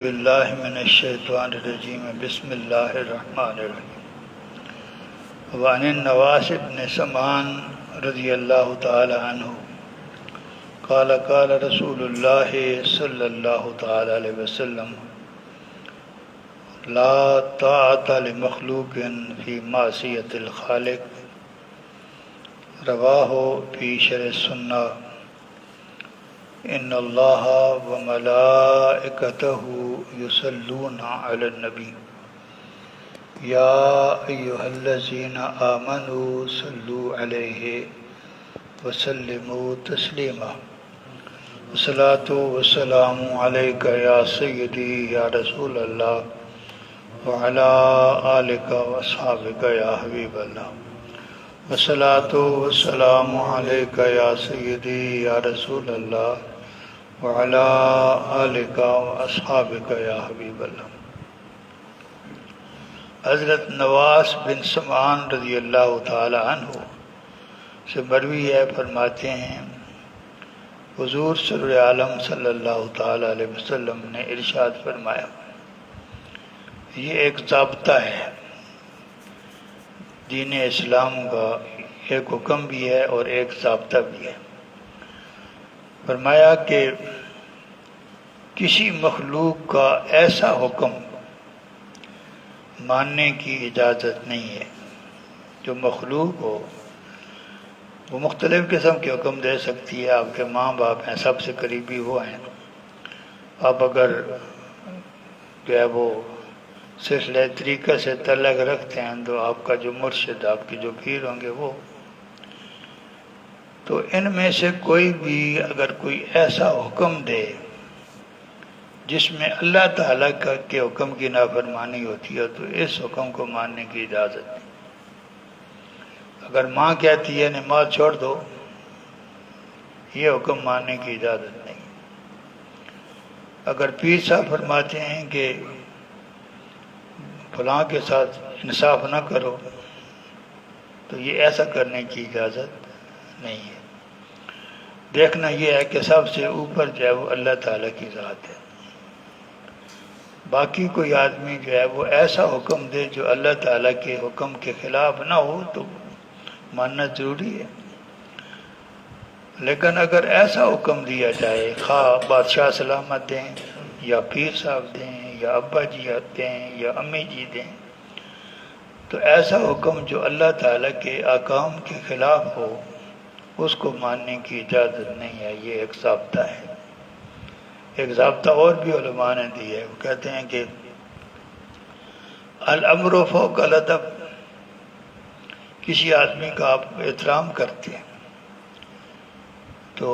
باللہ من الشیطان الرجیم بسم اللہ الرحمن الرحیم وعن النواس بن سمعان رضی اللہ تعالی عنہ قال قال رسول اللہ صلی اللہ تعالی علیہ وسلم لا طاعۃ لمخلوق فی معصیۃ الخالق رواہ فی شرح السنہ ان اللہ وملائکتہ یصلون علی النبی یا ایہا الذین آمنوا صلوا علیہ وسلموا تسلیما والصلاۃ والسلام علیک یا سیدی یا رسول اللہ وعلی آلک واصحابک یا حبیب اللہ والصلاۃ والسلام علیک یا سیدی یا رسول اللہ وعلی آلک واصحابک یا حبیب اللہ۔ حضرت نواس بن سمعان رضی اللہ تعالی عنہ سے مروی ہے، فرماتے ہیں حضور سرور عالم صلی اللہ تعالی علیہ وسلم نے ارشاد فرمایا، یہ ایک ضابطہ ہے دین اسلام کا، ایک حکم بھی ہے اور ایک ضابطہ بھی ہے۔ فرمایا کہ کسی مخلوق کا ایسا حکم ماننے کی اجازت نہیں ہے۔ جو مخلوق ہو وہ مختلف قسم کے حکم دے سکتی ہے، آپ کے ماں باپ ہیں، سب سے قریبی وہ ہیں، آپ اگر جو ہے وہ سلسلہ طریقہ سے تعلق رکھتے ہیں تو آپ کا جو مرشد، آپ کے جو پیر ہوں گے وہ، تو ان میں سے کوئی بھی اگر کوئی ایسا حکم دے جس میں اللہ تعالیٰ کے حکم کی نافرمانی ہوتی ہے تو اس حکم کو ماننے کی اجازت نہیں۔ اگر ماں کہتی ہے نماز چھوڑ دو، یہ حکم ماننے کی اجازت نہیں۔ اگر پیر صاحب فرماتے ہیں کہ فلاں کے ساتھ انصاف نہ کرو تو یہ ایسا کرنے کی اجازت نہیں ہے۔ دیکھنا یہ ہے کہ سب سے اوپر جو ہے وہ اللہ تعالیٰ کی ذات ہے۔ باقی کوئی آدمی جو ہے وہ ایسا حکم دے جو اللہ تعالیٰ کے حکم کے خلاف نہ ہو تو ماننا ضروری ہے۔ لیکن اگر ایسا حکم دیا جائے، خواہ بادشاہ سلامت دیں یا پیر صاحب دیں یا ابا جی دیں یا امی جی دیں، تو ایسا حکم جو اللہ تعالیٰ کے احکام کے خلاف ہو اس کو ماننے کی اجازت نہیں ہے۔ یہ ایک ضابطہ ہے۔ ایک ضابطہ اور بھی علماء نے دی ہے، وہ کہتے ہیں کہ الامر فوق الادب، کسی آدمی کا آپ احترام کرتے ہیں تو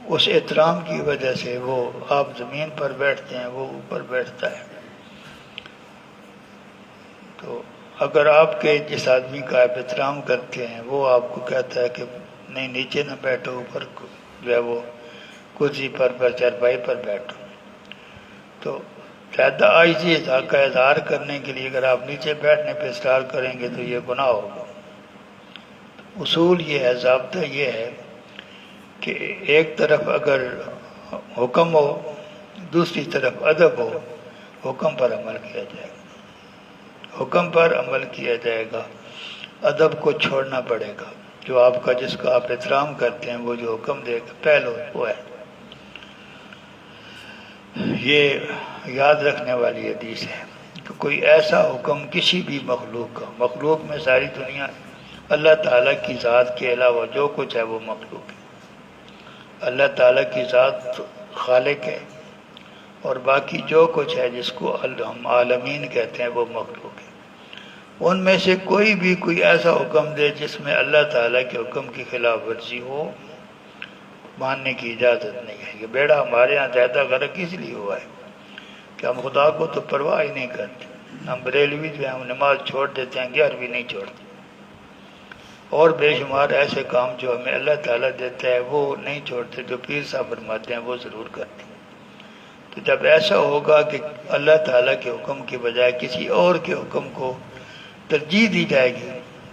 اس احترام کی وجہ سے وہ آپ زمین پر بیٹھتے ہیں، وہ اوپر بیٹھتا ہے۔ تو اگر آپ کے جس آدمی کا آپ احترام کرتے ہیں وہ آپ کو کہتا ہے کہ نہیں نیچے نہ بیٹھو، اوپر جو ہے وہ کرسی پر چارپائی پر بیٹھو، تو زیادہ عاجزی کا اظہار کرنے کے لیے اگر آپ نیچے بیٹھنے پہ اصرار کریں گے تو یہ گناہ ہوگا۔ اصول یہ ہے، ضابطہ یہ ہے کہ ایک طرف اگر حکم ہو، دوسری طرف ادب ہو، حکم پر عمل کیا جائے گا، حکم پر عمل کیا جائے گا، ادب کو چھوڑنا پڑے گا۔ جو آپ کا جس کا آپ احترام کرتے ہیں وہ جو حکم دے گا پہلو وہ ہے۔ یہ یاد رکھنے والی حدیث ہے کہ کوئی ایسا حکم کسی بھی مخلوق کا، مخلوق میں ساری دنیا اللہ تعالیٰ کی ذات کے علاوہ جو کچھ ہے وہ مخلوق ہے۔ اللہ تعالیٰ کی ذات خالق ہے اور باقی جو کچھ ہے جس کو ہم عالمین کہتے ہیں وہ مخلوق ہے۔ ان میں سے کوئی بھی کوئی ایسا حکم دے جس میں اللہ تعالیٰ کے حکم کی خلاف ورزی ہو، ماننے کی اجازت نہیں ہے۔ یہ بیڑا ہمارے ہاں زیادہ غرق اس لیے ہوا ہے کہ ہم خدا کو تو پرواہ ہی نہیں کرتے۔ ہم بریلوی جو ہیں ہم نماز چھوڑ دیتے ہیں، 11ویں نہیں چھوڑتے، اور بے شمار ایسے کام جو ہمیں اللہ تعالیٰ دیتا ہے وہ نہیں چھوڑتے، جو پیر صاحب فرماتے ہیں وہ ضرور کرتے ہیں۔ تو جب ایسا ہوگا کہ اللہ تعالیٰ کے حکم کی بجائے کسی اور کے حکم کو ترجیح دی جائے گی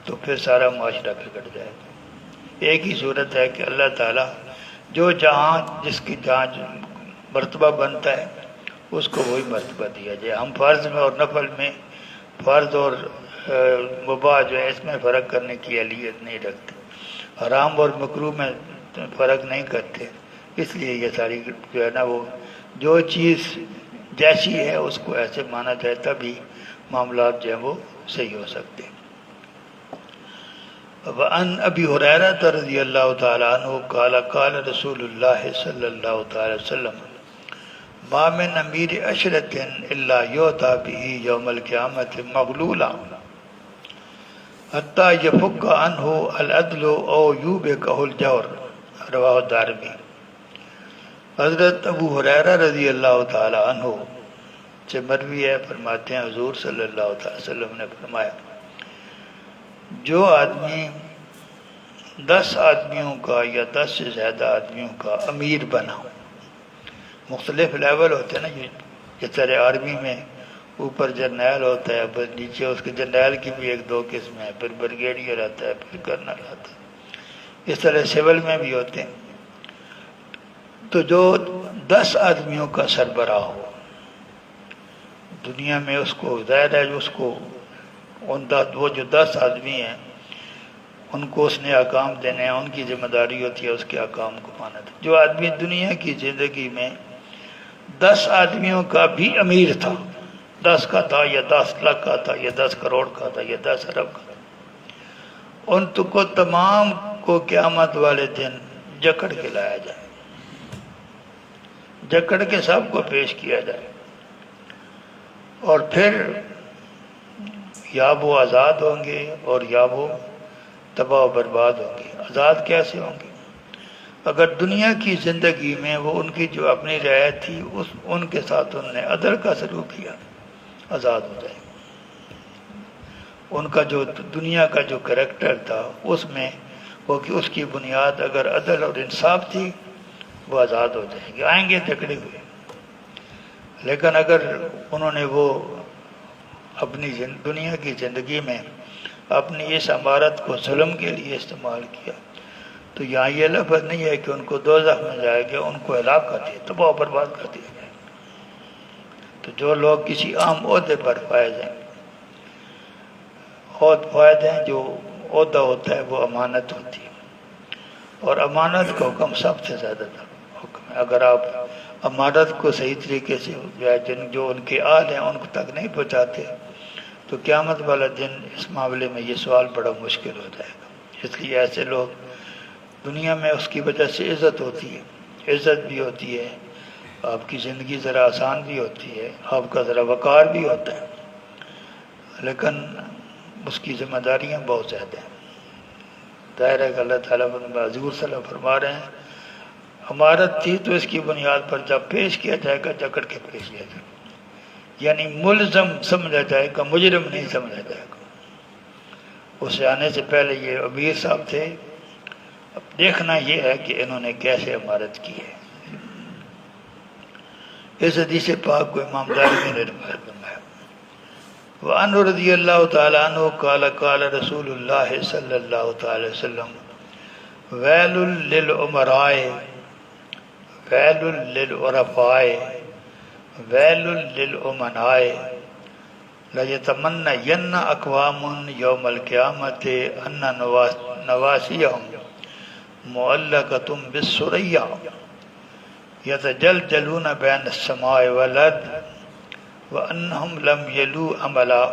تو پھر سارا معاشرہ بگڑ جائے گا۔ ایک ہی صورت ہے کہ اللہ تعالیٰ جو جہاں جس کی جہاں مرتبہ بنتا ہے اس کو وہی مرتبہ دیا جائے. ہم فرض میں اور نفل میں، فرض اور مباح جو ہے اس میں فرق کرنے کی اہلیت نہیں رکھتے، حرام اور مکروہ میں فرق نہیں کرتے. اس لیے یہ ساری جو ہے نا وہ جو چیز جیسی ہے اس کو ایسے مانا جائے، تبھی معاملات جو ہیں وہ صحیح ہو سکتے ہیں. وعن ابی ہریرہ رضی اللہ تعالی عنہ قال قال رسول اللہ صلی اللہ تعالی وسلم ما من امیر عشرۃ الا یؤتی به یوم القیامۃ مغلولا حتی یفک عنہ العدل او یوبقہ الجور، رواہ الدارمی. حضرت ابو ہریرہ رضی اللہ تعالی عنہ سے مروی ہے، فرماتے ہیں حضور صلی اللہ تعالی وسلم نے فرمایا، جو آدمی 10 آدمیوں کا یا 10 سے زیادہ آدمیوں کا امیر بنا، مختلف لیول ہوتے ہیں نا، جس طرح آرمی میں اوپر جرنیل ہوتا ہے، پھر نیچے اس کے جرنیل کی بھی 1-2 قسمیں ہیں، پھر بریگیڈیئر آتا ہے، پھر کرنل آتا ہے، اس طرح سول میں بھی ہوتے ہیں. تو جو 10 آدمیوں کا سربراہ ہو دنیا میں، اس کو ظاہر ہے جو اس کو وہ جو 10 آدمی ہیں ان کو اس نے احکام دینے ہیں، ان کی ذمہ داری ہوتی ہے اس کے احکام کو مانا تھا. جو آدمی دنیا کی زندگی میں 10 آدمیوں کا بھی امیر تھا، 10 کا تھا یا 10 لاکھ کا تھا یا 10 کروڑ کا تھا یا 10 ارب کا تھا، ان کو تمام کو قیامت والے دن جکڑ کے لایا جائے، جکڑ کے سب کو پیش کیا جائے، اور پھر یا وہ آزاد ہوں گے اور یا وہ تباہ و برباد ہوں گے. آزاد کیسے ہوں گے؟ اگر دنیا کی زندگی میں وہ ان کی جو اپنی رعایت تھی ان کے ساتھ انہوں نے عدل کا سلوک کیا، آزاد ہو جائے. ان کا جو دنیا کا جو کریکٹر تھا اس میں وہ کہ اس کی بنیاد اگر عدل اور انصاف تھی، وہ آزاد ہو جائیں گے، آئیں گے جکڑے ہوئے. لیکن اگر انہوں نے وہ اپنی دنیا کی زندگی میں اپنی اس عمارت کو ظلم کے لیے استعمال کیا، تو یہاں یہ لفظ نہیں ہے کہ ان کو دوزخ میں جائے گا، ان کو ہلاک کر دیا، تباہ و برباد کر دیا جائے. تو جو لوگ کسی عام عہدے پر فائز ہیں، فائد ہیں، جو عہدہ ہوتا ہے وہ امانت ہوتی ہے، اور امانت کا حکم سب سے زیادہ حکم ہے. اگر آپ امانت کو صحیح طریقے سے جو ان کے آل ہیں ان تک نہیں پہنچاتے، تو قیامت والا دن اس معاملے میں یہ سوال بڑا مشکل ہو جائے گا. اس لیے ایسے لوگ دنیا میں اس کی وجہ سے عزت ہوتی ہے، عزت بھی ہوتی ہے، آپ کی زندگی ذرا آسان بھی ہوتی ہے، آپ کا ذرا وقار بھی ہوتا ہے، لیکن اس کی ذمہ داریاں بہت زیادہ ہیں. ظاہر ہے کہ اللہ تعالیٰ حضور صلی اللہ علیہ وسلم فرما رہے ہیں امارت تھی تو اس کی بنیاد پر جب پیش کیا جائے گا جکڑ کے پیش کیا جائے گا، یعنی ملزم سمجھا جائے گا، مجرم نہیں سمجھا جائے گا. اسے آنے سے پہلے یہ امیر صاحب تھے، اب دیکھنا یہ ہے کہ انہوں نے کیسے امارت کی ہے. اس حدیث پاک کو امام دارمی نے روایت فرمایا. وعنہ رضی اللہ تعالی عنہ قال قال رسول اللہ صلی اللہ تعالی وسلم ویل للعمراء ویل للعرفاء ویل للامناء لیتمنین اقوام یوم القیامت ان نواسیہم معلقۃ بالثریا یتجلجلون بین السماء والارض وانہم لم یلو عملا.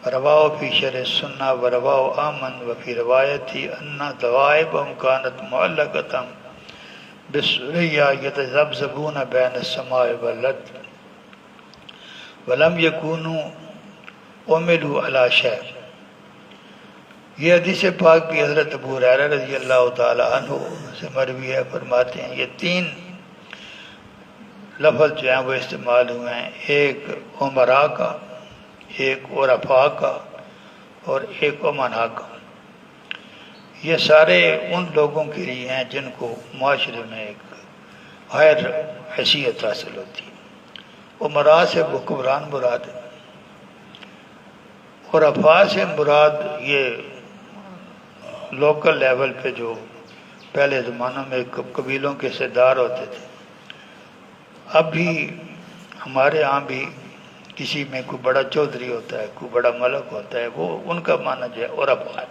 رواہ فی شرح السنہ ورواہ آمن وفی روایت ان دوائبہم کانت معلقۃ بالثریا یتذبذبون بین السماء والارض ولم یکونوا عملوا علی شیء. یہ حدیث پاک بھی حضرت ابو ہریرہ رضی اللہ تعالی عنہ سے مروی ہے. فرماتے ہیں یہ 3 لفظ جو ہیں وہ استعمال ہوئے ہیں، ایک عمراء کا، ایک عرفاء کا اور ایک امناء کا. یہ سارے ان لوگوں کے لیے ہیں جن کو معاشرے میں ایک ہائر حیثیت حاصل ہوتی ہے. عمراء سے حکمران مراد ہے، عرفاء سے مراد یہ لوکل لیول پہ جو پہلے زمانوں میں قبیلوں کے سردار ہوتے تھے. اب بھی ہمارے ہاں بھی کسی میں کوئی بڑا چودھری ہوتا ہے، کوئی بڑا ملک ہوتا ہے، وہ ان کا معنی جو ہے عرفا ہے۔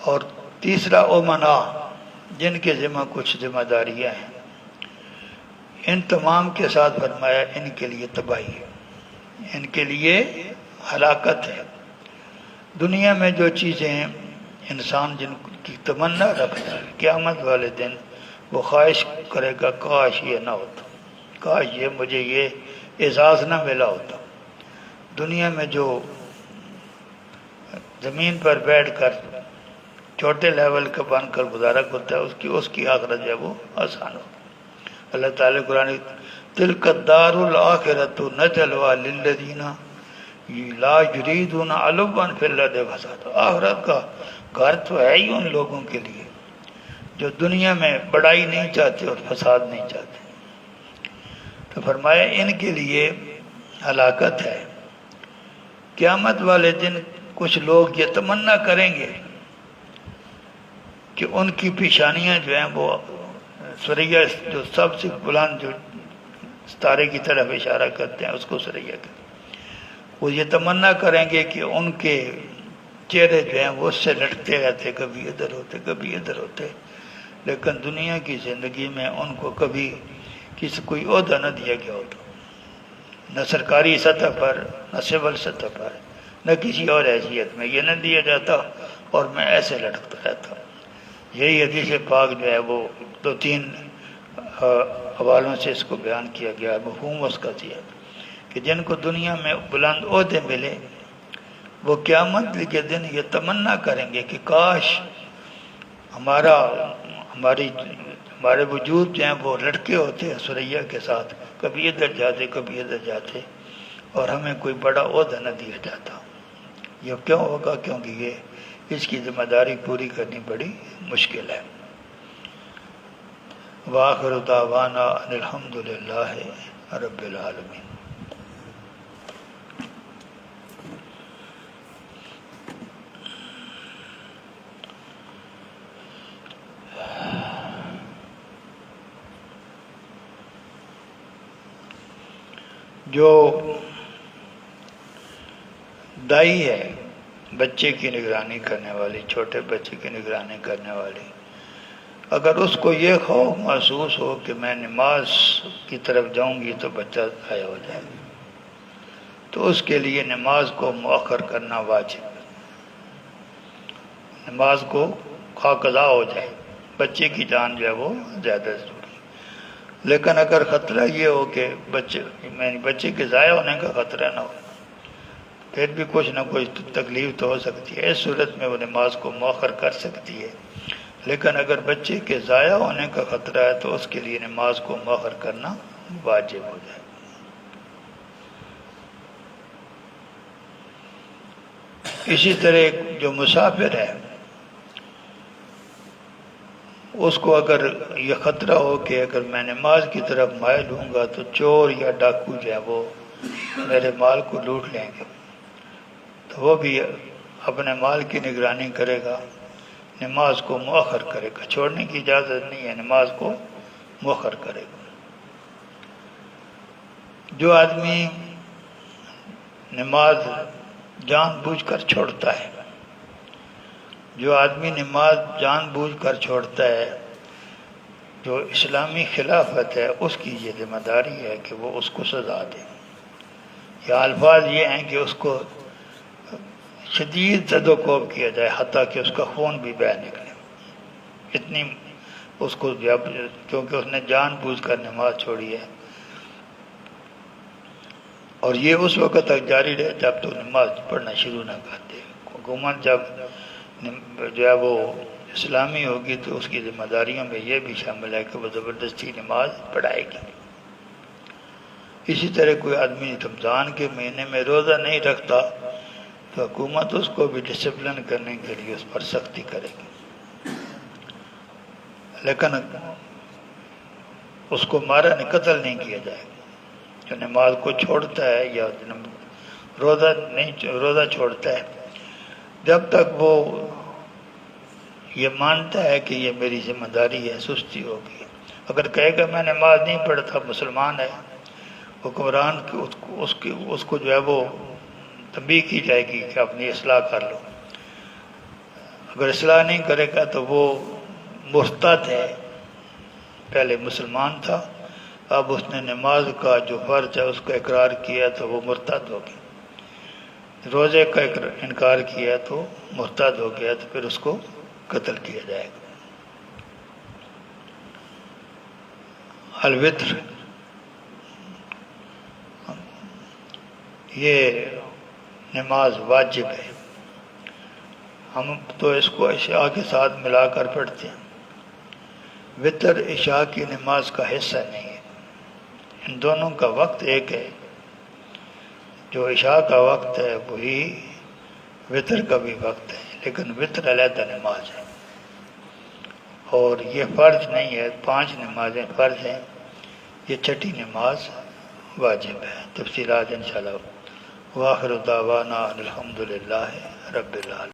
اور تیسرا امنا، جن کے ذمہ کچھ ذمہ داریاں ہیں، ان تمام کے ساتھ فرمایا ان کے لیے تباہی ہے، ان کے لیے ہلاکت ہے۔ دنیا میں جو چیزیں انسان جن کی تمنا رکھتا ہے، قیامت والے دن وہ خواہش کرے گا کاش یہ نہ ہوتا، کاش یہ مجھے یہ اعزاز نہ ملا ہوتا۔ دنیا میں جو زمین پر بیٹھ کر چھوٹے لیول کا بن کر گزارا کرتا ہے، اس کی آخرت جو ہے وہ آسان ہوتا ہے۔ اللہ تعالیٰ قرآن تلک الدار الآخرۃ نجعلها للذین لا یریدون علوا فی الارض فسادا۔ آخرت کا گھر تو ہے ہی ان لوگوں کے لیے جو دنیا میں بڑائی نہیں چاہتے اور فساد نہیں چاہتے۔ تو فرمایا ان کے لیے ہلاکت ہے۔ قیامت والے دن کچھ لوگ یہ تمنا کریں گے کہ ان کی پیشانیاں جو ہیں وہ ثریا، جو سب سے بلند جو ستارے کی طرف اشارہ کرتے ہیں اس کو ثریا کہتے ہیں، وہ یہ تمنا کریں گے کہ ان کے چہرے جو ہیں وہ اس سے لٹکتے رہتے، کبھی ادھر ہوتے کبھی ادھر ہوتے، لیکن دنیا کی زندگی میں ان کو کبھی کوئی عہدہ نہ دیا گیا ہوتا، نہ سرکاری سطح پر، نہ سول سطح پر، نہ کسی اور حیثیت میں یہ نہ دیا جاتا، اور میں ایسے لٹکتا رہتا۔ یہی حدیث پاک جو ہے وہ 2-3 حوالوں سے اس کو بیان کیا گیا، مفہوم اس کا دیا کہ جن کو دنیا میں بلند عہدے ملے وہ قیامت کے دن یہ تمنا کریں گے کہ کاش ہمارے وجود جو ہیں وہ لٹکے ہوتے ہیں ثریا کے ساتھ، کبھی ادھر جاتے کبھی ادھر جاتے، اور ہمیں کوئی بڑا عہدہ نہ دیا جاتا۔ یہ کیوں ہوگا؟ کیونکہ اس کی ذمہ داری پوری کرنی بڑی مشکل ہے۔ وآخر دعوانا ان الحمد للہ رب العالمین۔ جو دائی ہے، بچے کی نگرانی کرنے والی، چھوٹے بچے کی نگرانی کرنے والی، اگر اس کو یہ خوف محسوس ہو کہ میں نماز کی طرف جاؤں گی تو بچہ ضائع ہو جائے گا، تو اس کے لیے نماز کو مؤخر کرنا واجب ہے۔ نماز کو خواہ قضا ہو جائے، بچے کی جان جو ہے وہ زیادہ ضروری۔ لیکن اگر خطرہ یہ ہو کہ بچے کے ضائع ہونے کا خطرہ نہ ہو، پھر بھی کچھ نہ کچھ تکلیف تو ہو سکتی ہے، اس صورت میں وہ نماز کو مؤخر کر سکتی ہے۔ لیکن اگر بچے کے ضائع ہونے کا خطرہ ہے تو اس کے لیے نماز کو مؤخر کرنا واجب ہو جائے۔ اسی طرح جو مسافر ہے اس کو اگر یہ خطرہ ہو کہ اگر میں نماز کی طرف مائل ہوں گا تو چور یا ڈاکو جو ہے وہ میرے مال کو لوٹ لیں گے، تو وہ بھی اپنے مال کی نگرانی کرے گا، نماز کو مؤخر کرے گا، چھوڑنے کی اجازت نہیں ہے، نماز کو مؤخر کرے گا۔ جو آدمی نماز جان بوجھ کر چھوڑتا ہے، جو آدمی نماز جان بوجھ کر چھوڑتا ہے، جو اسلامی خلافت ہے اس کی یہ ذمہ داری ہے کہ وہ اس کو سزا دے۔ یا الفاظ یہ ہیں کہ اس کو شدید زد و کوب کیا جائے حتیٰ کہ اس کا خون بھی بہہ نکلے، اتنی اس کو، کیونکہ اس نے جان بوجھ کر نماز چھوڑی ہے، اور یہ اس وقت تک جاری رہے جب تو نماز پڑھنا شروع نہ کر دے۔ حکومت جب جو ہے وہ اسلامی ہوگی تو اس کی ذمہ داریوں میں یہ بھی شامل ہے کہ وہ زبردستی نماز پڑھائے گی۔ اسی طرح کوئی آدمی رمضان کے مہینے میں روزہ نہیں رکھتا تو حکومت اس کو بھی ڈسپلن کرنے کے لیے اس پر سختی کرے گی، لیکن اس کو مارا نہیں، قتل نہیں کیا جائے گا۔ جو نماز کو چھوڑتا ہے یا روزہ چھوڑتا ہے، جب تک وہ یہ مانتا ہے کہ یہ میری ذمہ داری ہے، سستی ہوگی۔ اگر کہے گا میں نماز نہیں پڑھتا، مسلمان ہے، حکمران اس کو جو ہے وہ تنبیہ کی جائے گی کہ اپنی اصلاح کر لو. اگر اصلاح نہیں کرے گا تو وہ مرتد ہے. پہلے مسلمان تھا، اب اس نے نماز کا جو فرض ہے اس کا اقرار کیا تو وہ مرتد ہو گیا. روزے کا انکار کیا تو مرتد ہو گیا، تو پھر اس کو قتل کیا جائے گا. الوتر، یہ نماز واجب ہے. ہم تو اس کو عشاء کے ساتھ ملا کر پڑھتے ہیں. وتر عشاء کی نماز کا حصہ نہیں ہے. ان دونوں کا وقت ایک ہے. جو عشاء کا وقت ہے وہی وتر کا بھی وقت ہے، لیکن وتر علیحدہ نماز ہے اور یہ فرض نہیں ہے. 5 نمازیں فرض ہیں، یہ چھٹی نماز واجب ہے. تفصیلات انشاءاللہ. وآخر دعوانا الحمدللہ رب العالمین.